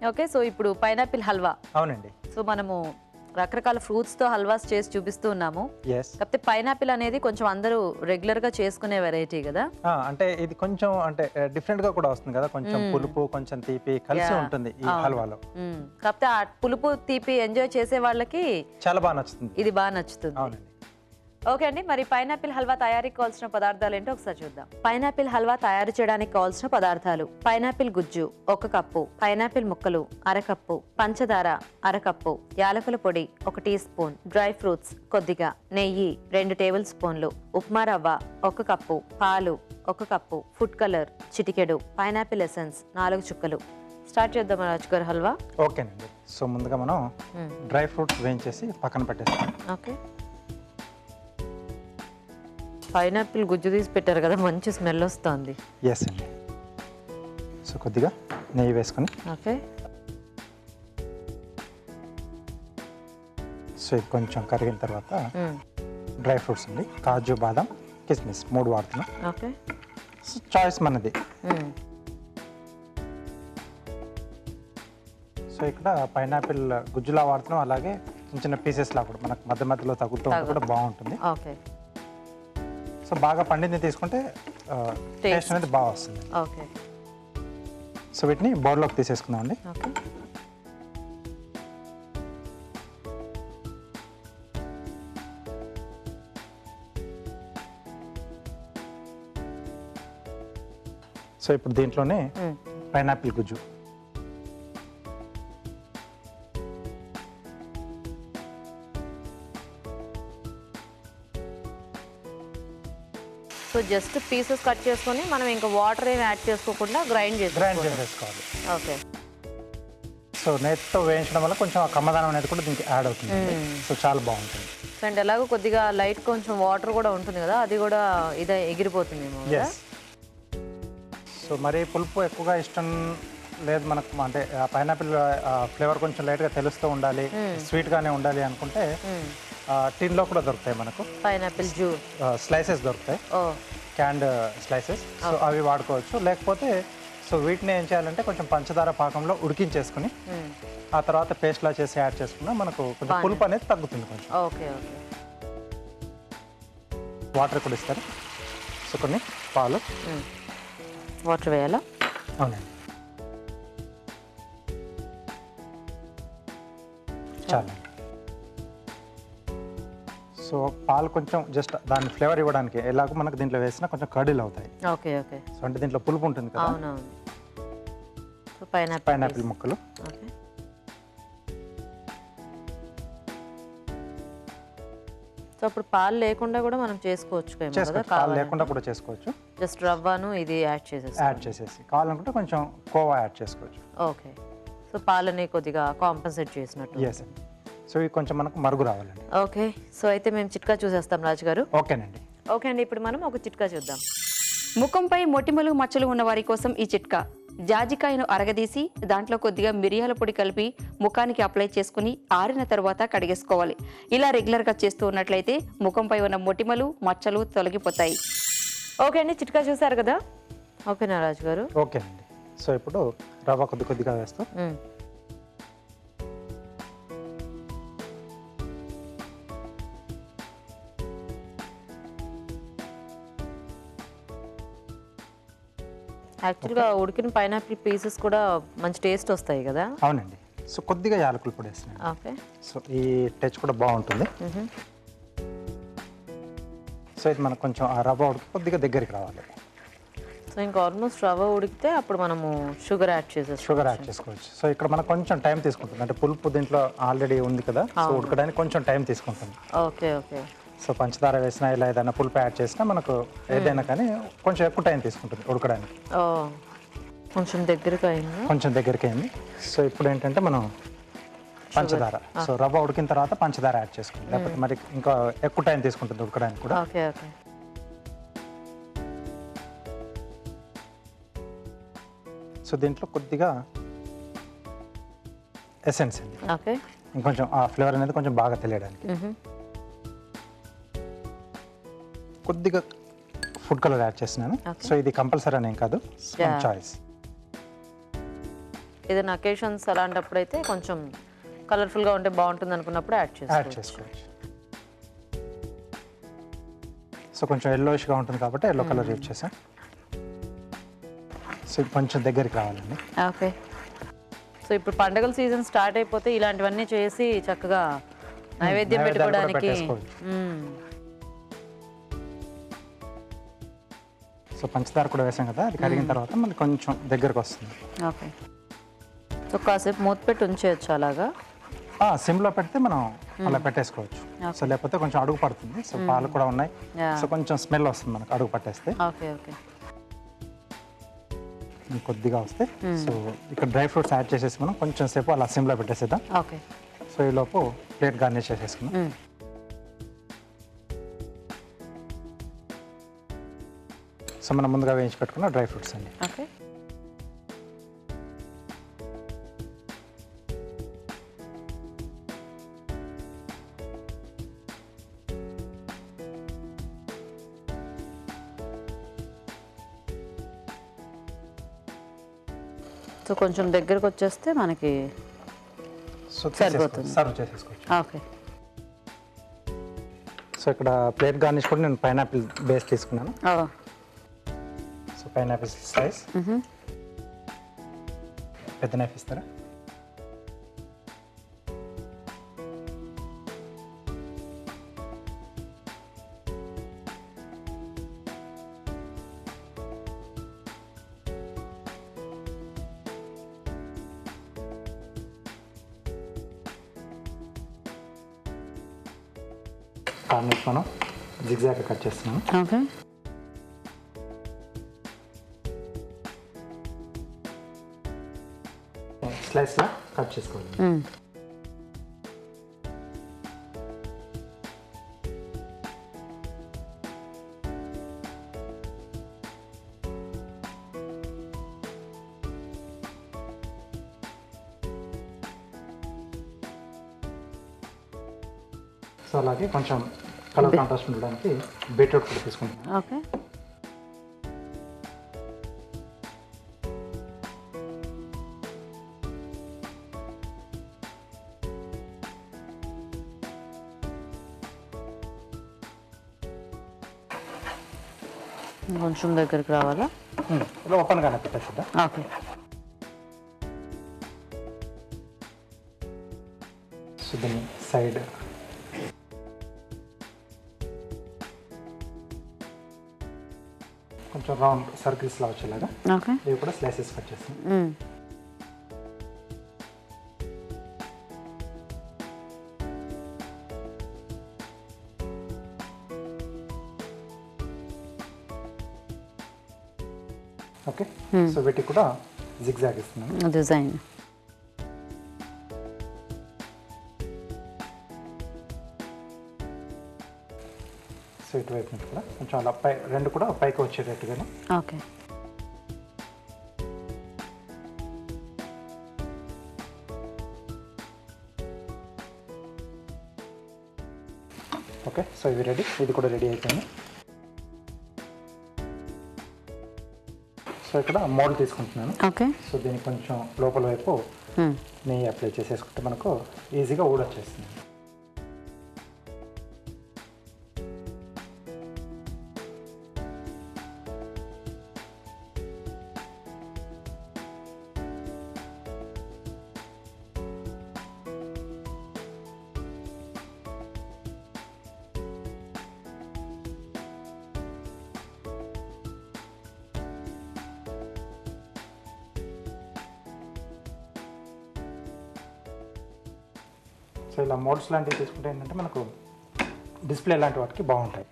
Okay. So ఇప్పుడు pineapple halwa. అవునండి. So మనము రకరకాల ఫ్రూట్స్తో హల్వాస్ చేసి చూపిస్తూ ఉన్నాము. కాకపోతే పైనాపిల్ అనేది కొంచెం అందరూ రెగ్యులర్గా చేసుకునే వెరైటీ కదా. అంటే ఇది కొంచెం అంటే డిఫరెంట్గా కూడా వస్తుంది కదా, కొంచెం పులుపు కొంచెం తీపి కలిసి ఉంటుంది ఈ హల్వాలో. కాకపోతే ఆ పులుపు తీపి ఎంజాయ్ చేసే వాళ్ళకి చాలా బాగా నచ్చుతుంది, ఇది బాగా నచ్చుతుంది. అవునండి. ఓకే అండి, మరి పైనాపిల్ హల్వా తయారీకి కావాల్సిన పదార్థాలు ఏంటో ఒకసారి చూద్దాం. పైనాపిల్ హల్వా తయారు చేయడానికి కావాల్సిన పదార్థాలు: పైనాపిల్ గుజ్జు 1 కప్పు, పైనాపిల్ ముక్కలు 1/2 కప్పు, పంచదార 1/2 కప్పు, యాలకుల పొడి 1 టీ స్పూన్, డ్రై ఫ్రూట్స్ కొద్దిగా, నెయ్యి 2 టేబుల్ స్పూన్లు, ఉప్మా రవ్వ 1 కప్పు, పాలు 1 కప్పు, ఫుడ్ కలర్ చిటికెడు, పైనాపిల్ ఎసెన్స్ 4 చుక్కలు. స్టార్ట్ చేద్దాం రాజు గారు హల్వా. ఓకేనండి. సో ముందుగా మనం డ్రై ఫ్రూట్స్ వేయించేసి పక్కన పెట్టేస్తాం. ఓకే. పైనాపిల్ గుజ్జు తీసి పెట్టారు కదా, మంచి స్మెల్ వస్తుంది. ఎస్ అండి. సో కొద్దిగా నెయ్యి వేసుకొని, ఓకే. సో ఇది కొంచెం కరిగిన తర్వాత డ్రై ఫ్రూట్స్ అండి, కాజు బాదం కిస్మిస్ 3 వాడుతున్నాం. ఓకే. సో చాయిస్ మనది. సో ఇక్కడ పైనాపిల్ గుజ్జులా వాడుతున్నాం, అలాగే చిన్న చిన్న పీసెస్లా కూడా మనకు మధ్య మధ్యలో తగులుతూ కూడా బాగుంటుంది. ఓకే. సో బాగా పండింది తీసుకుంటే టేస్ట్ అనేది బాగా వస్తుంది. ఓకే. సో వీటిని బౌల్లోకి తీసేసుకుందాం అండి. ఓకే. సో ఇప్పుడు దీంట్లోనే పైనాపిల్ గుజ్జు, సో జస్ట్ పీసెస్ కట్ చేసుకొని మనం ఇంకా వాటర్ ఏమి యాడ్ చేసుకోకుండా గ్రైండ్ చేసేసుకోవాలి. ఓకే. సో నేతితో వేయించడం వల్ల కొంచెం ఆ కమ్మదనం అనేది కూడా దీనికి యాడ్ అవుతుంది. సో చాలా బాగుంటుంది. అండ్ ఎలాగో కొద్దిగా లైట్ కొంచెం వాటర్ కూడా ఉంటుంది కదా, అది కూడా ఇదే ఎగిరిపోతుందేమో. సో మరి పులుపు ఎక్కువగా ఇష్టం లేదు మనకు, అంటే పైనాపిల్ ఫ్లేవర్ కొంచెం లైట్గా తెలుస్తూ ఉండాలి, స్వీట్గానే ఉండాలి అనుకుంటే టిన్లో కూడా దొరుకుతాయి మనకు పైనాపిల్ జ్యూస్ స్లైసెస్ దొరుకుతాయి, క్యాండ్ స్లైసెస్. సో అవి వాడుకోవచ్చు. లేకపోతే సో వీటిని ఏం చేయాలంటే కొంచెం పంచదార పాకంలో ఉడికించేసుకుని ఆ తర్వాత పేస్ట్లా చేసి యాడ్ చేసుకున్నా మనకు కొంచెం పులుపు అనేది తగ్గుతుంది కొంచెం. ఓకే. ఓకే. వాటర్ కూడా ఇస్తారు. సో కొన్ని పాలు, వాటర్ వేయాలా? అవునండి. చాలా. సో పాలు కొంచెం జస్ట్ దాని ఫ్లేవర్ ఇవ్వడానికి, ఎలాగో మనకు దీంట్లో వేసినా కొంచెం కర్డీలు అవుతాయి. ఓకే. ఓకే. సో అంటే దీంట్లో పులుపు ఉంటుంది కదా. అవునవును. సో పైనాపిల్ ముక్కలు. ఓకే. సో అప్పుడు పాలు లేకుండా కూడా మనం చేసుకోవచ్చు. పాలు లేకుండా కూడా చేసుకోవచ్చు. జస్ట్ రవ్వను ఇది యాడ్ చేసేసి కావాలనుకుంటే కొంచెం కోవా యాడ్ చేసుకోవచ్చు. ఓకే. సో పాలని కొద్దిగా కాంపన్సేట్ చేసినట్టు. ఎస్ అండి. సో ఇవి కొంచెం మనకు మరుగు రావాలండి. ఓకే. సో అయితే మేము చిట్కా చూసేస్తాం రాజు గారు. ఓకేనండి. ఓకే అండి, ఇప్పుడు మనం ఒక చిట్కా చూద్దాం. ముఖంపై మొటిమలు మచ్చలు ఉన్న వారి కోసం ఈ చిట్కా: జాజికాయను అరగదీసి దాంట్లో కొద్దిగా మిరియాల పొడి కలిపి ముఖానికి అప్లై చేసుకుని ఆరిన తర్వాత కడిగేసుకోవాలి. ఇలా రెగ్యులర్గా చేస్తూ ఉన్నట్లయితే ముఖంపై ఉన్న మొటిమలు మచ్చలు తొలగిపోతాయి. ఓకే అండి, చిట్కా చూసారు కదా. ఓకేనా రాజు గారు? ఓకేనండి. సో ఇప్పుడు రవ్వ కొద్దిగా వేస్తాం. యాక్చువల్గా ఉడికిన పైనాపిల్ పీసెస్ కూడా మంచి టేస్ట్ వస్తాయి కదా. అవునండి. సో కొద్దిగా యాలకులు పొడి వేస్తున్నాను. ఓకే. సో ఈ టచ్ కూడా బాగుంటుంది. సో ఇది మనకు కొంచెం ఆ రవ్వ ఉడికి కొద్దిగా దగ్గరికి రావాలి. సో ఇంకా ఆల్మోస్ట్ రవ్వ ఉడికితే అప్పుడు మనము షుగర్ యాడ్ చేసుకోవచ్చు. సో ఇక్కడ మనకు కొంచెం టైం తీసుకుంటుంది, అంటే పులుపు దీంట్లో ఆల్రెడీ ఉంది కదా, సో ఉడకడానికి కొంచెం టైం తీసుకుంటుంది. ఓకే. ఓకే. సో పంచదార వేసినా ఇలా ఏదైనా పులుపు యాడ్ చేసినా మనకు ఏదైనా కానీ కొంచెం ఎక్కువ టైం తీసుకుంటుంది ఉడకడానికి. కొంచెం దగ్గరికి అయింది. సో ఇప్పుడు ఏంటంటే మనం పంచదార, సో రవ్వ ఉడికిన తర్వాత పంచదార యాడ్ చేసుకుంటాం, లేకపోతే మరి ఇంకా ఎక్కువ టైం తీసుకుంటుంది ఉడకడానికి కూడా. ఓకే. ఓకే. సో దీంట్లో కొద్దిగా ఎసెన్స్ అండి. ఓకే. ఇంకొంచెం ఆ ఫ్లేవర్ అనేది కొంచెం బాగా తెలియడానికి కొద్దిగా ఫుడ్ కలర్ యాడ్ చేస్తున్నాను. సో ఇది కంపల్సరీ అనేం కాదు, చాయిస్. ఏదైనా అకేషన్స్ అలాంటప్పుడు అయితే కొంచెం కలర్ఫుల్గా ఉంటే బాగుంటుంది అనుకున్నప్పుడు యాడ్ చేసుకోవచ్చు. సో కొంచెం ఎల్లోయిష్గా ఉంటుంది కాబట్టి ఎల్లో కలర్ యూజ్ చేసాం. సో కొంచెం దగ్గరికి రావాలండి. ఓకే. సో ఇప్పుడు పండగల సీజన్ స్టార్ట్ అయిపోతే ఇలాంటివన్నీ చేసి చక్కగా నైవేద్యం పెట్టుకోవడానికి. సో పంచదార కూడా వేసాం కదా, అది కరిగిన తర్వాత మళ్ళీ కొంచెం దగ్గరకు వస్తుంది. ఓకే. సో కాసేపు మూత పెట్టి ఉంచేయచ్చు అలాగా. సిమ్లో పెడితే మనం అలా పెట్టేసుకోవచ్చు. సో లేకపోతే కొంచెం అడుగు పడుతుంది. సో పాలు కూడా ఉన్నాయి. సో కొంచెం స్మెల్ వస్తుంది మనకు అడుగు పట్టేస్తే. Okay okay. కొద్దిగా వస్తే సో ఇక్కడ డ్రై ఫ్రూట్స్ యాడ్ చేసేసి మనం కొంచెం సేపు అలా సిమ్లో పెట్టేసేద్దాం. ఓకే. సో ఈ లోపు ప్లేట్ గార్నిష్ చేసేసుకున్నాం. సో మనం ముందుగా వేయించి పెట్టుకున్న డ్రై ఫ్రూట్స్ అండి. ఓకే. సో కొంచెం దగ్గరకు వచ్చేస్తే మనకి సో సరిపోతుంది. సర్వ్ చేసేసుకోవచ్చు. ఓకే. సో ఇక్కడ ప్లేట్ గార్నిష్ కూడా నేను పైనాపిల్ బేస్ తీసుకున్నాను. సో పైనాపిల్ స్లైస్ పెద్ద నైఫ్ ఇస్తారా? కార్నిష్ మనం జిగ్జాగ్ కట్ చేస్తున్నాను. ఓకే. స్లైస్లా కట్ చేసుకోవాలి. సో అలాగే కొంచెం కలర్ కాంట్రాస్ట్ ఉండడానికి బీట్రూట్ కూడా తీసుకుంటాను. ఓకే. కొంచెం దగ్గరికి రావాలా? ఇలా ఓపెన్గానే పెట్టేసిద్దాం. ఓకే. సో దీన్ని సైడ్ కొంచెం రౌండ్ సర్కిల్స్లా వచ్చేలాగా ఓకే. ఇవి కూడా స్లైసెస్ కట్ చేస్తాం. ఓకే. సో వీటికి కూడా జిగ్జాగ్ ఇస్తున్నాను. డిజైన్. సో ఇటువైపు నుంచి కూడా కొంచెం అలా పై రెండు కూడా పైకి వచ్చేటట్టుగానే. ఓకే. ఓకే. సో ఇవి రెడీ, ఇది కూడా రెడీ అయిపోయింది. సో ఇక్కడ మోల్డ్ తీసుకుంటున్నాను. ఓకే. సో దీనికి కొంచెం లోపల వైపు నెయ్యి అప్లై చేసేసుకుంటే మనకు ఈజీగా ఊడొచ్చేస్తుంది. సో ఇలా మోల్డ్స్ లాంటివి తీసుకుంటే ఏంటంటే మనకు డిస్ప్లే లాంటి వాటికి బాగుంటాయి.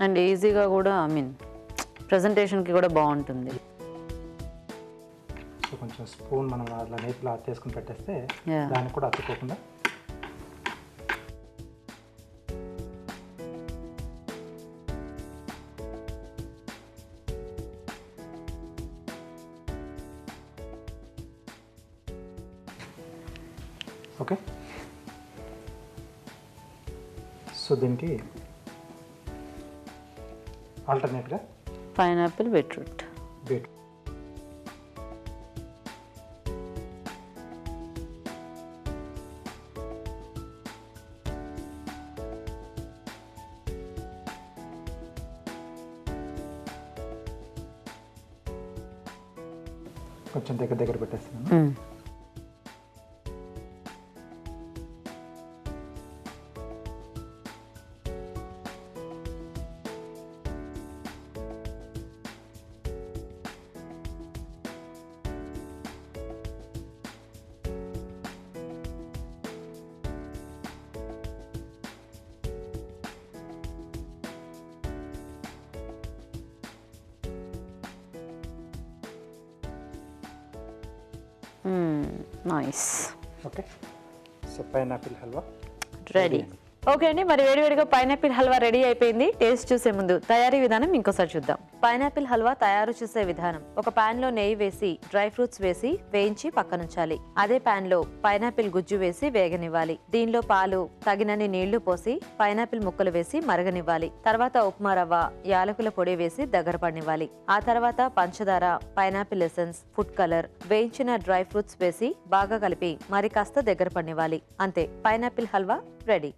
అండ్ ఈజీగా కూడా ఐ మీన్ ప్రజెంటేషన్కి కూడా బాగుంటుంది. సో కొంచెం స్పూన్ మనం అట్లా నేతిలో తీసుకుని పెట్టేస్తే Yeah. దానికి కూడా అతుక్కోకుండా. ఓకే. సో దీనికి ఆల్టర్నేట్గా పైనాపిల్ బీట్రూట్. బీట్ కొంచెం దగ్గర దగ్గర పెట్టేస్తున్నాను. Nice. Okay, so pineapple halwa ready. Okay అండి, మరి వేడివేడిగా పైనాపిల్ హల్వా రెడీ అయిపోయింది. టేస్ట్ చూసే ముందు తయారీ విధానం ఇంకోసారి చూద్దాం. పైనాపిల్ హల్వా తయారు చేసే విధానం: ఒక పాన్ లో నెయ్యి వేసి డ్రై ఫ్రూట్స్ వేసి వేయించి పక్కనుంచాలి. అదే పాన్ లో పైనాపిల్ గుజ్జు వేసి వేగనివ్వాలి. దీనిలో పాలు, తగినన్ని నీళ్లు పోసి పైనాపిల్ ముక్కలు వేసి మరగనివ్వాలి. తర్వాత ఉప్మా రవ్వ, యాలకుల పొడి వేసి దగ్గర పడనివ్వాలి. ఆ తర్వాత పంచదార, పైనాపిల్ ఎసెన్స్, ఫుడ్ కలర్, వేయించిన డ్రై ఫ్రూట్స్ వేసి బాగా కలిపి మరి కాస్త దగ్గర పడనివ్వాలి. అంతే, పైనాపిల్ హల్వా రెడీ.